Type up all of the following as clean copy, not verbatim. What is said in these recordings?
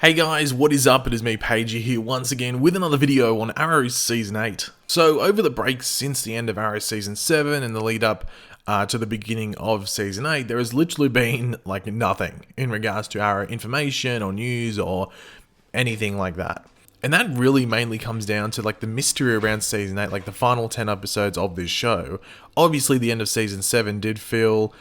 Hey guys, what is up? It is me, Pagey, here once again with another video on Arrow Season 8. So over the break since the end of Arrow Season 7 and the lead up to the beginning of Season 8, there has literally been like nothing in regards to Arrow information or news or anything like that. And that really mainly comes down to like the mystery around Season 8, like the final 10 episodes of this show. Obviously the end of Season 7 did feel,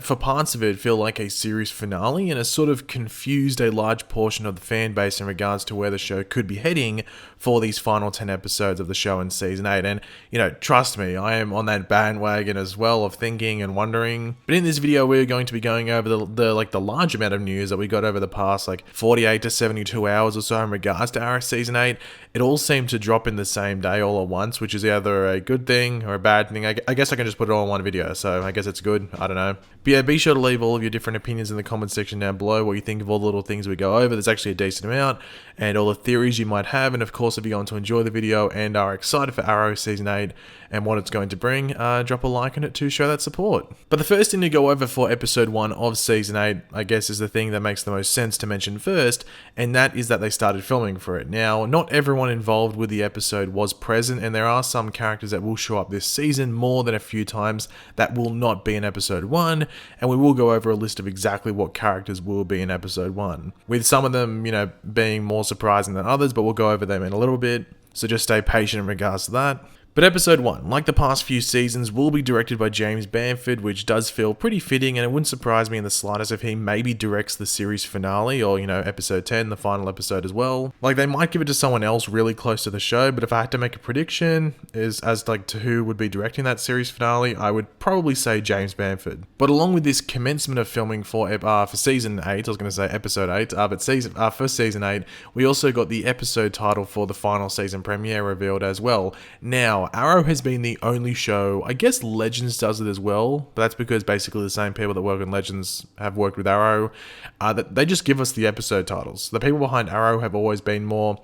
for parts of it, feel like a series finale, and it sort of confused a large portion of the fan base in regards to where the show could be heading for these final 10 episodes of the show in Season 8. And, trust me, I am on that bandwagon as well of thinking and wondering. But in this video, we're going to be going over the large amount of news that we got over the past 48 to 72 hours or so in regards to Arrow Season 8. It all seemed to drop in the same day all at once, which is either a good thing or a bad thing. I guess I can just put it all in one video, so I guess it's good. I don't know. But yeah, be sure to leave all of your different opinions in the comment section down below, what you think of all the little things we go over. There's actually a decent amount, and all the theories you might have. And of course, if you're going to enjoy the video and are excited for Arrow Season 8 and what it's going to bring, drop a like on it to show that support. But the first thing to go over for episode 1 of Season 8, I guess, is the thing that makes the most sense to mention first, and that is that they started filming for it. Now, not everyone involved with the episode was present, and there are some characters that will show up this season more than a few times that will not be in episode 1, and we will go over a list of exactly what characters will be in episode 1, with some of them, being more surprising than others, but we'll go over them in a little bit, so just stay patient in regards to that. But episode 1, like the past few seasons, will be directed by James Bamford, which does feel pretty fitting, and it wouldn't surprise me in the slightest if he maybe directs the series finale, or, episode 10, the final episode as well. Like, they might give it to someone else really close to the show, but if I had to make a prediction as to who would be directing that series finale, I would probably say James Bamford. But along with this commencement of filming for season 8, I was going to say episode 8, but for season 8, we also got the episode title for the final season premiere revealed as well. Now, Arrow has been the only show, I guess Legends does it as well, but that's because basically the same people that work on Legends have worked with Arrow, that they just give us the episode titles. The people behind Arrow have always been more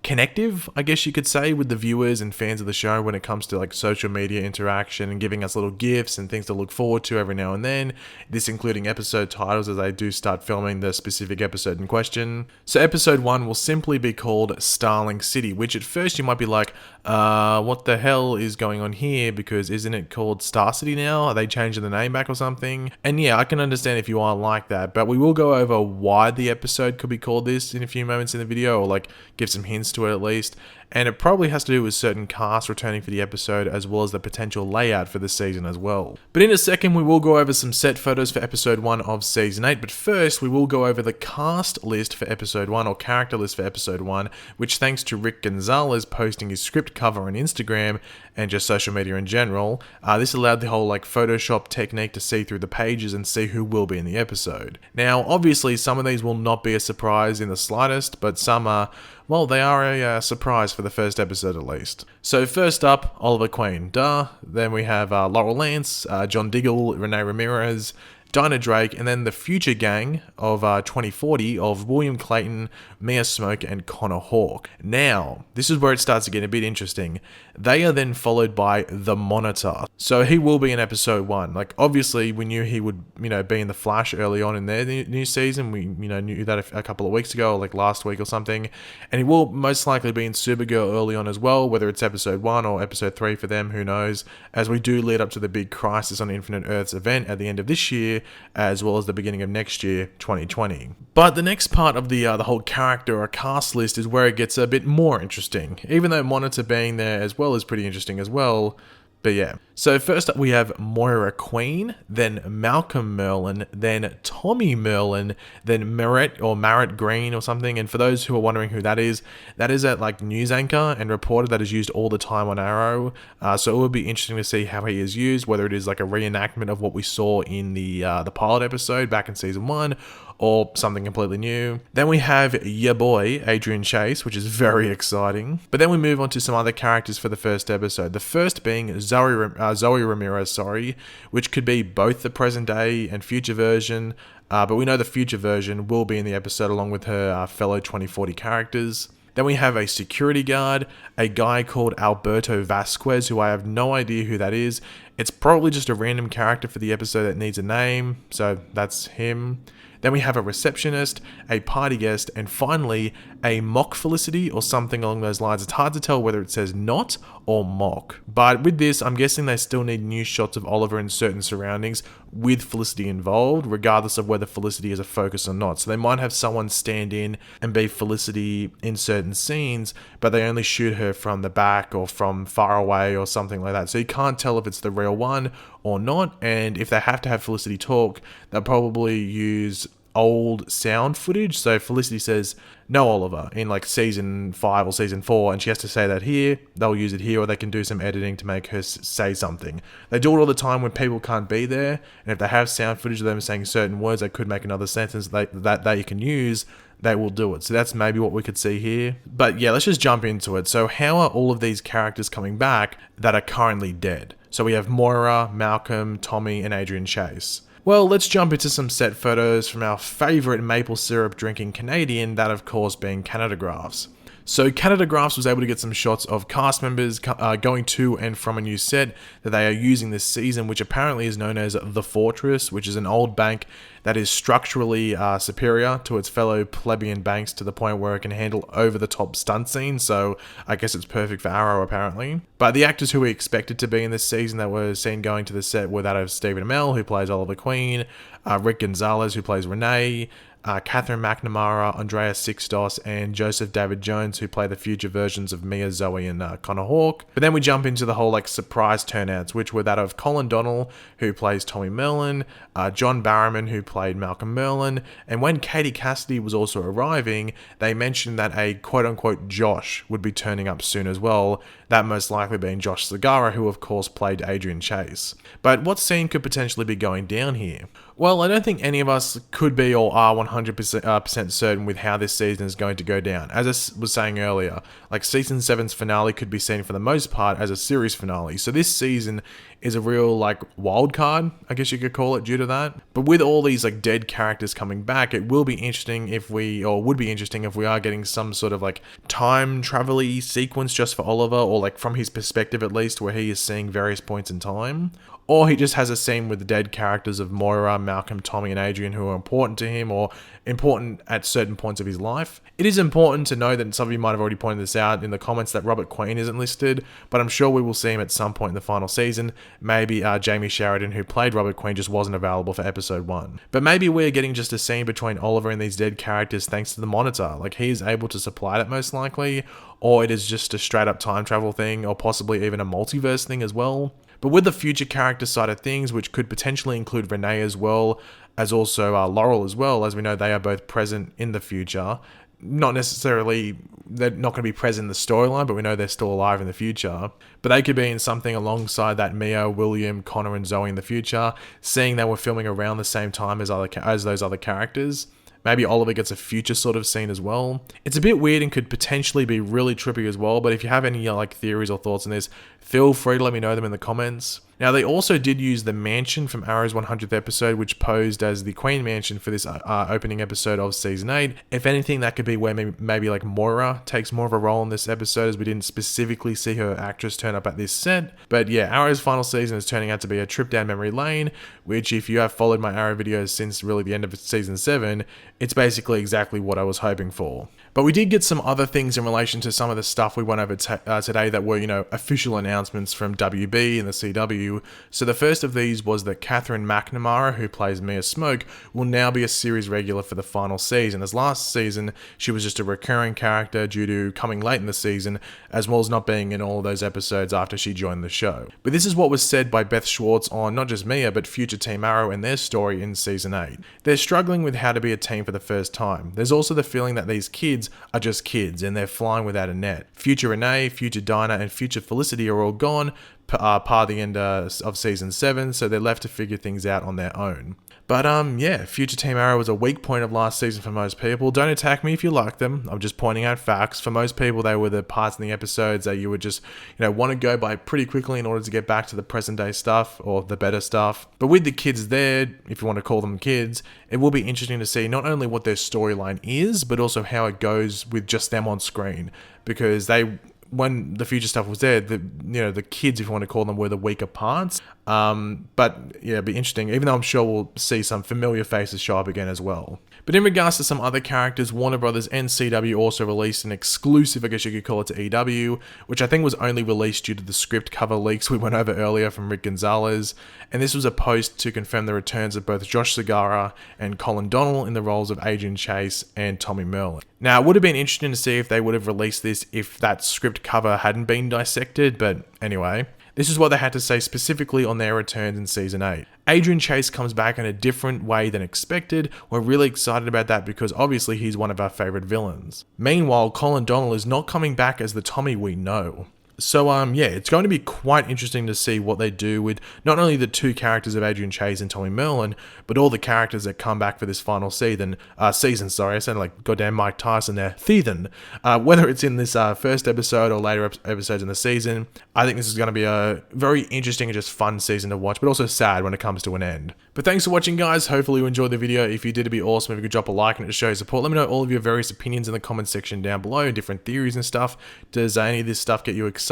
connective, I guess you could say, with the viewers and fans of the show when it comes to social media interaction and giving us little gifts and things to look forward to every now and then, this including episode titles as they do start filming the specific episode in question. So episode 1 will simply be called Starling City, which at first you might be like, what the hell is going on here, because isn't it called Star City now? Are they changing the name back or something? And yeah, I can understand if you are like that, but we will go over why the episode could be called this in a few moments in the video, or give some hints to it at least, and it probably has to do with certain cast returning for the episode as well as the potential layout for the season as well. But in a second we will go over some set photos for episode 1 of season 8, but first we will go over the cast list for episode 1, or character list for episode 1, which thanks to Rick Gonzalez posting his script cover on Instagram and just social media in general, this allowed the whole Photoshop technique to see through the pages and see who will be in the episode. Now obviously some of these will not be a surprise in the slightest, but some are, well, they are a surprise for the first episode at least. So first up, Oliver Queen, duh. Then we have Laurel Lance, John Diggle, Renee Ramirez, Dinah Drake, and then the future gang of 2040 of William Clayton, Mia Smoke, and Connor Hawke. Now, this is where it starts to get a bit interesting. They are then followed by the Monitor. So he will be in episode 1. Obviously, we knew he would, be in the Flash early on in their new season. We, knew that a couple of weeks ago, or last week or something. And he will most likely be in Supergirl early on as well, whether it's episode 1 or episode 3 for them, who knows, as we do lead up to the big Crisis on Infinite Earths event at the end of this year, as well as the beginning of next year, 2020. But the next part of the whole character or cast list is where it gets a bit more interesting, even though Monitor being there as well is pretty interesting as well. But yeah, so first up we have Moira Queen, then Malcolm Merlyn, then Tommy Merlyn, then Marit Green or something. And for those who are wondering who that is a news anchor and reporter that is used all the time on Arrow. So it would be interesting to see how he is used, whether it is a reenactment of what we saw in the pilot episode back in season 1, or something completely new. Then we have ya boy, Adrian Chase, which is very exciting. But then we move on to some other characters for the first episode. The first being Zoe Ramirez, which could be both the present day and future version. But we know the future version will be in the episode along with her fellow 2040 characters. Then we have a security guard, a guy called Alberto Vasquez, who I have no idea who that is. It's probably just a random character for the episode that needs a name, so that's him. Then we have a receptionist, a party guest, and finally a mock Felicity or something along those lines. It's hard to tell whether it says not or mock. But with this, I'm guessing they still need new shots of Oliver in certain surroundings with Felicity involved, regardless of whether Felicity is a focus or not. So they might have someone stand in and be Felicity in certain scenes, but they only shoot her from the back or from far away or something like that. So you can't tell if it's the real one or not. And if they have to have Felicity talk, they'll probably use old sound footage. So Felicity says, "No, Oliver," in like season 5 or season 4, and she has to say that here. They'll use it here, or they can do some editing to make her say something. They do it all the time when people can't be there, and if they have sound footage of them saying certain words that could make another sentence that you can use, they will do it. So that's maybe what we could see here. But yeah, let's just jump into it. So how are all of these characters coming back that are currently dead? So we have Moira, Malcolm, Tommy, and Adrian Chase. Well, let's jump into some set photos from our favourite maple syrup drinking Canadian, that of course being Canada Graphs. So Canada Graphs was able to get some shots of cast members going to and from a new set that they are using this season, which apparently is known as The Fortress, which is an old bank that is structurally superior to its fellow plebeian banks to the point where it can handle over-the-top stunt scenes, so I guess it's perfect for Arrow apparently. But the actors who we expected to be in this season that were seen going to the set were that of Stephen Amell, who plays Oliver Queen, Rick Gonzalez, who plays Renee, Catherine McNamara, Andrea Sixtos, and Joseph David Jones, who play the future versions of Mia, Zoe, and Connor Hawke. But then we jump into the whole like surprise turnouts, which were that of Colin Donnell, who plays Tommy Merlyn, John Barrowman, who played Malcolm Merlyn, and when Katie Cassidy was also arriving, they mentioned that a quote-unquote Josh would be turning up soon as well, that most likely being Josh Segarra, who of course played Adrian Chase. But what scene could potentially be going down here? Well, I don't think any of us could be or are 100% certain with how this season is going to go down. As I was saying earlier, like season 7's finale could be seen for the most part as a series finale. So this season is a real like wild card, I guess you could call it, due to that. But with all these like dead characters coming back, it will be interesting if we, or would be interesting if we are getting some sort of like time travel-y sequence just for Oliver, or like from his perspective at least, where he is seeing various points in time. Or he just has a scene with the dead characters of Moira, Malcolm, Tommy, and Adrian who are important to him or important at certain points of his life. It is important to know that some of you might have already pointed this out in the comments that Robert Queen isn't listed, but I'm sure we will see him at some point in the final season. Maybe Jamie Sheridan, who played Robert Queen, just wasn't available for episode 1. But maybe we're getting just a scene between Oliver and these dead characters thanks to the monitor. Like he is able to supply it most likely, or it is just a straight up time travel thing, or possibly even a multiverse thing as well. But with the future character side of things, which could potentially include Renee as well, as also Laurel as well, as we know they are both present in the future. Not necessarily, they're not going to be present in the storyline, but we know they're still alive in the future. But they could be in something alongside that Mia, William, Connor, and Zoe in the future, seeing they were filming around the same time as those other characters. Maybe Oliver gets a future sort of scene as well. It's a bit weird and could potentially be really trippy as well, but if you have any like theories or thoughts on this, feel free to let me know them in the comments. Now, they also did use the mansion from Arrow's 100th episode, which posed as the Queen Mansion for this opening episode of Season 8. If anything, that could be where maybe like Moira takes more of a role in this episode, as we didn't specifically see her actress turn up at this set. But yeah, Arrow's final season is turning out to be a trip down memory lane, which if you have followed my Arrow videos since really the end of Season 7, it's basically exactly what I was hoping for. But we did get some other things in relation to some of the stuff we went over today that were, official announcements from WB and the CW. So the first of these was that Catherine McNamara, who plays Mia Smoke, will now be a series regular for the final season. As last season, she was just a recurring character due to coming late in the season, as well as not being in all of those episodes after she joined the show. But this is what was said by Beth Schwartz on not just Mia, but future Team Arrow and their story in Season 8. They're struggling with how to be a team for the first time. There's also the feeling that these kids are just kids and they're flying without a net. Future Renee, future Dinah, and future Felicity are all gone par the end of Season 7, so they're left to figure things out on their own. But yeah, future Team Arrow was a weak point of last season for most people. Don't attack me if you like them. I'm just pointing out facts. For most people, they were the parts in the episodes that you would just, want to go by pretty quickly in order to get back to the present day stuff or the better stuff. But with the kids there, if you want to call them kids, it will be interesting to see not only what their storyline is, but also how it goes with just them on screen. Because when the future stuff was there, the kids, if you want to call them, were the weaker parts. But yeah, it'd be interesting, even though I'm sure we'll see some familiar faces show up again as well. But in regards to some other characters, Warner Brothers and CW also released an exclusive, I guess you could call it, to EW, which I think was only released due to the script cover leaks we went over earlier from Rick Gonzalez. And this was a post to confirm the returns of both Josh Segarra and Colin Donnell in the roles of Adrian Chase and Tommy Merlyn. Now, it would have been interesting to see if they would have released this if that script cover hadn't been dissected, but anyway. This is what they had to say specifically on their returns in Season 8. Adrian Chase comes back in a different way than expected. We're really excited about that because obviously he's one of our favourite villains. Meanwhile, Colin Donnell is not coming back as the Tommy we know. So, yeah, it's going to be quite interesting to see what they do with not only the two characters of Adrian Chase and Tommy Merlyn, but all the characters that come back for this final season. I sound like goddamn Mike Tyson there. Whether it's in this first episode or later episodes in the season, I think this is going to be a very interesting and just fun season to watch, but also sad when it comes to an end. But thanks for watching, guys. Hopefully you enjoyed the video. If you did, it'd be awesome if you could drop a like and it shows support. Let me know all of your various opinions in the comment section down below, different theories and stuff. Does any of this stuff get you excited?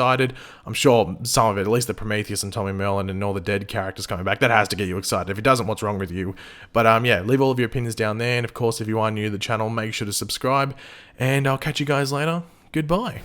I'm sure some of it, at least the Prometheus and Tommy Merlyn and all the dead characters coming back, that has to get you excited. If it doesn't, what's wrong with you? But yeah, leave all of your opinions down there. And of course, if you are new to the channel, make sure to subscribe. And I'll catch you guys later. Goodbye.